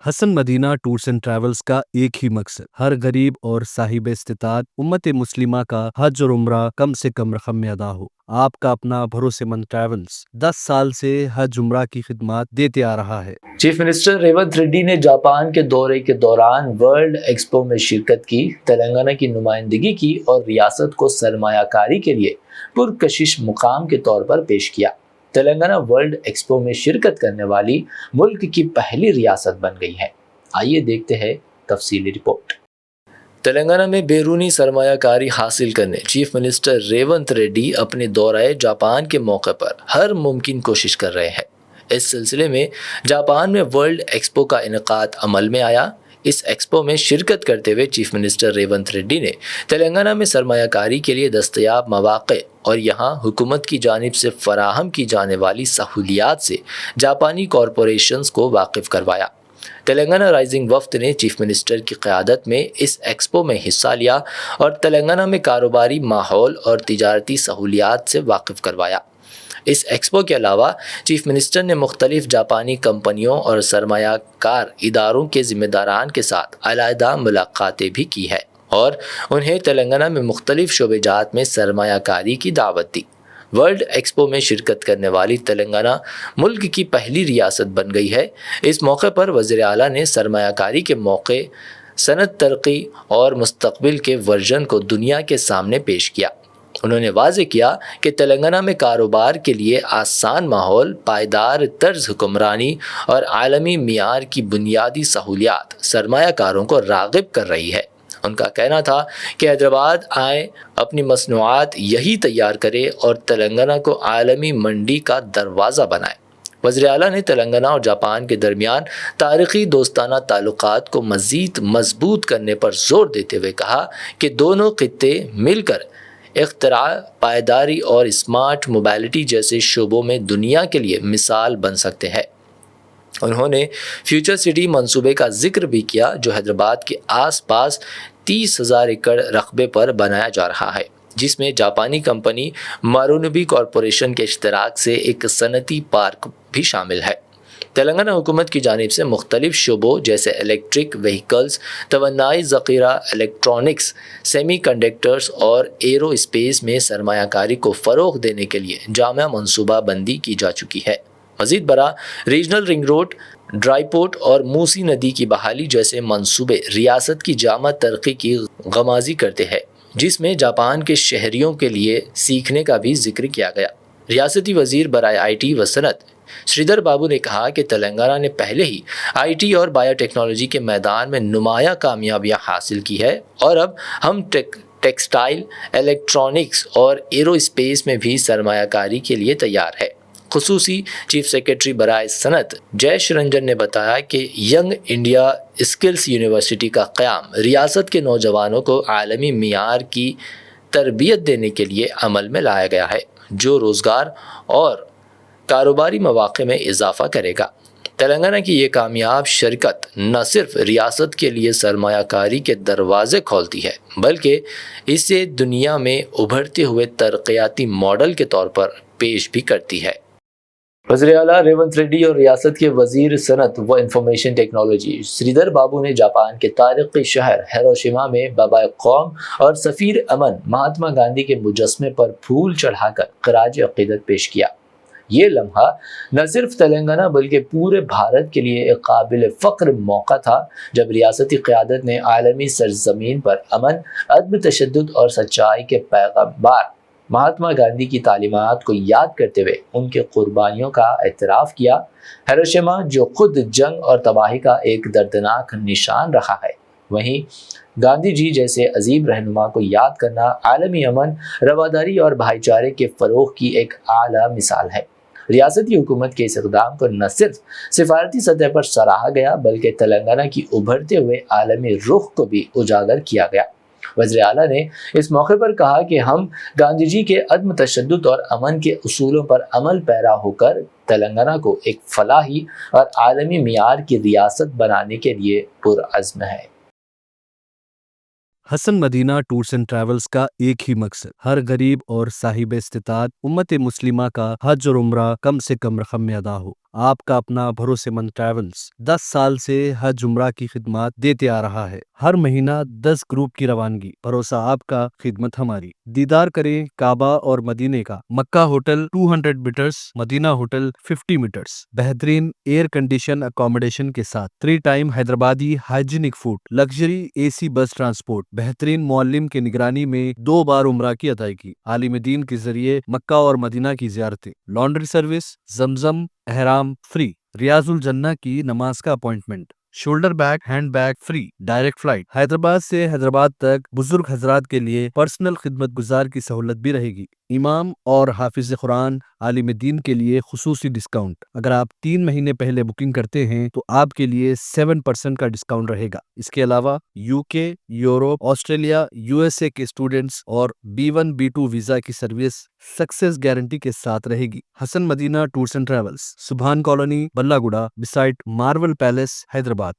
Hasan Madina tours and travels کا ایک ہی مقصد ہر غریب اور صاحب استطاعت امت مسلمہ کا حج اور عمرہ کم سے کم رقم میں ادا ہو۔ آپ کا اپنا بھروسے مند ٹریولز 10 سال سے حج عمرہ کی خدمات دیتے آ رہا ہے۔ چیف منسٹر ریونت ریڈی نے جاپان کے دورے کے دوران ورلڈ ایکسپو میں شرکت کی، تلنگانہ کی نمائندگی کی اور ریاست کو سرمایہ کاری کے لیے پرکشش مقام کے طور پر پیش کیا۔ تلنگانہ ورلڈ ایکسپو میں شرکت کرنے والی ملک کی پہلی ریاست بن گئی ہے۔ آئیے دیکھتے ہیں تفصیلی رپورٹ۔ تلنگانہ میں بیرونی سرمایہ کاری حاصل کرنے چیف منسٹر ریونت ریڈی اپنے دورہ جاپان کے موقع پر ہر ممکن کوشش کر رہے ہیں۔ اس سلسلے میں جاپان میں ورلڈ ایکسپو کا انعقاد عمل میں آیا۔ اس ایکسپو میں شرکت کرتے ہوئے چیف منسٹر ریونت ریڈی نے تلنگانہ میں سرمایہ کاری کے لیے دستیاب مواقع اور یہاں حکومت کی جانب سے فراہم کی جانے والی سہولیات سے جاپانی کارپوریشنز کو واقف کروایا۔ تلنگانہ رائزنگ وفد نے چیف منسٹر کی قیادت میں اس ایکسپو میں حصہ لیا اور تلنگانہ میں کاروباری ماحول اور تجارتی سہولیات سے واقف کروایا۔ اس ایکسپو کے علاوہ چیف منسٹر نے مختلف جاپانی کمپنیوں اور سرمایہ کار اداروں کے ذمہ داران کے ساتھ علیحدہ ملاقاتیں بھی کی ہے اور انہیں تلنگانہ میں مختلف شعبہ جات میں سرمایہ کاری کی دعوت دی۔ ورلڈ ایکسپو میں شرکت کرنے والی تلنگانہ ملک کی پہلی ریاست بن گئی ہے۔ اس موقع پر وزیر اعلیٰ نے سرمایہ کاری کے موقع، صنعت ترقی اور مستقبل کے ورژن کو دنیا کے سامنے پیش کیا۔ انہوں نے واضح کیا کہ تلنگانہ میں کاروبار کے لیے آسان ماحول، پائیدار طرز حکمرانی اور عالمی معیار کی بنیادی سہولیات سرمایہ کاروں کو راغب کر رہی ہے۔ ان کا کہنا تھا کہ حیدرآباد آئیں، اپنی مصنوعات یہی تیار کرے اور تلنگانہ کو عالمی منڈی کا دروازہ بنائے۔ وزیر اعلیٰ نے تلنگانہ اور جاپان کے درمیان تاریخی دوستانہ تعلقات کو مزید مضبوط کرنے پر زور دیتے ہوئے کہا کہ دونوں خطے مل کر اختراع، پائیداری اور اسمارٹ موبلٹی جیسے شعبوں میں دنیا کے لیے مثال بن سکتے ہیں۔ انہوں نے فیوچر سٹی منصوبے کا ذکر بھی کیا جو حیدرآباد کے آس پاس 30,000 ایکڑ رقبے پر بنایا جا رہا ہے، جس میں جاپانی کمپنی مارونوبی کارپوریشن کے اشتراک سے ایک صنعتی پارک بھی شامل ہے۔ تلنگانہ حکومت کی جانب سے مختلف شعبوں جیسے الیکٹرک وہیکلز، توانائی ذخیرہ، الیکٹرانکس، سیمی کنڈکٹرز اور ایرو اسپیس میں سرمایہ کاری کو فروغ دینے کے لیے جامع منصوبہ بندی کی جا چکی ہے۔ مزید برآں regional ring road, dry port اور موسی ندی کی بحالی جیسے منصوبے ریاست کی جامع ترقی کی غمازی کرتے ہیں، جس میں جاپان کے شہریوں کے لیے سیکھنے کا بھی ذکر کیا گیا۔ ریاستی وزیر برائے آئی ٹی و صنعت شریدھر بابو نے کہا کہ تلنگانہ نے پہلے ہی آئی ٹی اور بایو ٹیکنالوجی کے میدان میں نمایاں کامیابیاں حاصل کی ہے اور اب ہم ٹیکسٹائل، الیکٹرانکس اور ایرو اسپیس میں بھی سرمایہ کاری کے لیے تیار ہے۔ خصوصی چیف سیکرٹری برائے صنعت جیش رنجن نے بتایا کہ ینگ انڈیا اسکلز یونیورسٹی کا قیام ریاست کے نوجوانوں کو عالمی معیار کی تربیت دینے کے لیے عمل میں لایا گیا ہے، جو روزگار اور کاروباری مواقع میں اضافہ کرے گا۔ تلنگانہ کی یہ کامیاب شرکت نہ صرف ریاست کے لیے سرمایہ کاری کے دروازے کھولتی ہے بلکہ اسے دنیا میں ابھرتے ہوئے ترقیاتی ماڈل کے طور پر پیش بھی کرتی ہے۔ وزیر اعلیٰ ریونت ریڈی اور ریاست کے وزیر صنعت و انفارمیشن ٹیکنالوجی شریدھر بابو نے جاپان کے تاریخی شہر ہیروشیما میں بابائے قوم اور سفیر امن مہاتما گاندھی کے مجسمے پر پھول چڑھا کر خراج عقیدت پیش کیا۔ یہ لمحہ نہ صرف تلنگانہ بلکہ پورے بھارت کے لیے ایک قابل فخر موقع تھا جب ریاستی قیادت نے عالمی سرزمین پر امن، عدم تشدد اور سچائی کے پیغمبر مہاتما گاندھی کی تعلیمات کو یاد کرتے ہوئے ان کی قربانیوں کا اعتراف کیا۔ ہیروشیما جو خود جنگ اور تباہی کا ایک دردناک نشان رہا ہے، وہیں گاندھی جی جیسے عظیم رہنما کو یاد کرنا عالمی امن، رواداری اور بھائی چارے کے فروغ کی ایک اعلیٰ مثال ہے۔ ریاستی حکومت کے اس اقدام کو نہ صرف سفارتی سطح پر سراہا گیا بلکہ تلنگانہ کی ابھرتے ہوئے عالمی رخ کو بھی اجاگر کیا گیا۔ وزیر اعلیٰ نے اس موقع پر کہا کہ ہم گاندھی جی کے عدم تشدد اور امن کے اصولوں پر عمل پیرا ہو کر تلنگانہ کو ایک فلاحی اور عالمی معیار کی ریاست بنانے کے لیے پرعزم ہے۔ حسن مدینہ ٹورز اینڈ ٹریولز کا ایک ہی مقصد ہر غریب اور صاحب استطاعت امت مسلمہ کا حج اور عمرہ کم سے کم رقم میں ادا ہو۔ آپ کا اپنا بھروسے مند ٹریولز 10 سال سے حج عمرہ کی خدمات دیتے آ رہا ہے۔ ہر مہینہ 10 گروپ کی روانگی، بھروسہ آپ کا، خدمت ہماری۔ دیدار کریں کعبہ اور مدینے کا۔ Mecca hotel 200 metres, Medina hotel 50 metres, بہترین ایئر کنڈیشن اکوموڈیشن کے ساتھ، 3 time Hyderabadi hygienic food, luxury A C bus transport, بہترین معلم کی نگرانی میں 2 بار عمرہ کی ادائیگی، عالم دین کے ذریعے مکہ اور مدینہ کی زیارتیں، لانڈری سروس، زمزم احرام فری، ریاض الجنہ کی نماز کا appointment, shoulder bag hand bag free, direct flight, Hyderabad سے حیدرآباد تک بزرگ حضرات کے لیے پرسنل خدمت گزار کی سہولت بھی رہے گی، امام اور حافظ قرآن عالم دین کے لیے خصوصی ڈسکاؤنٹ۔ اگر آپ 3 مہینے پہلے بکنگ کرتے ہیں تو آپ کے لیے 7% کا ڈسکاؤنٹ رہے گا۔ اس کے علاوہ UK، یورپ، آسٹریلیا، USA کے اسٹوڈنٹس اور B1 B2 ویزا کی سروس سکسیس گارنٹی کے ساتھ رہے گی۔ حسن مدینہ ٹورز اینڈ ٹریولز، سبحان کالونی، بلہ گڈا، بسائٹ مارول پیلیس، حیدرآباد۔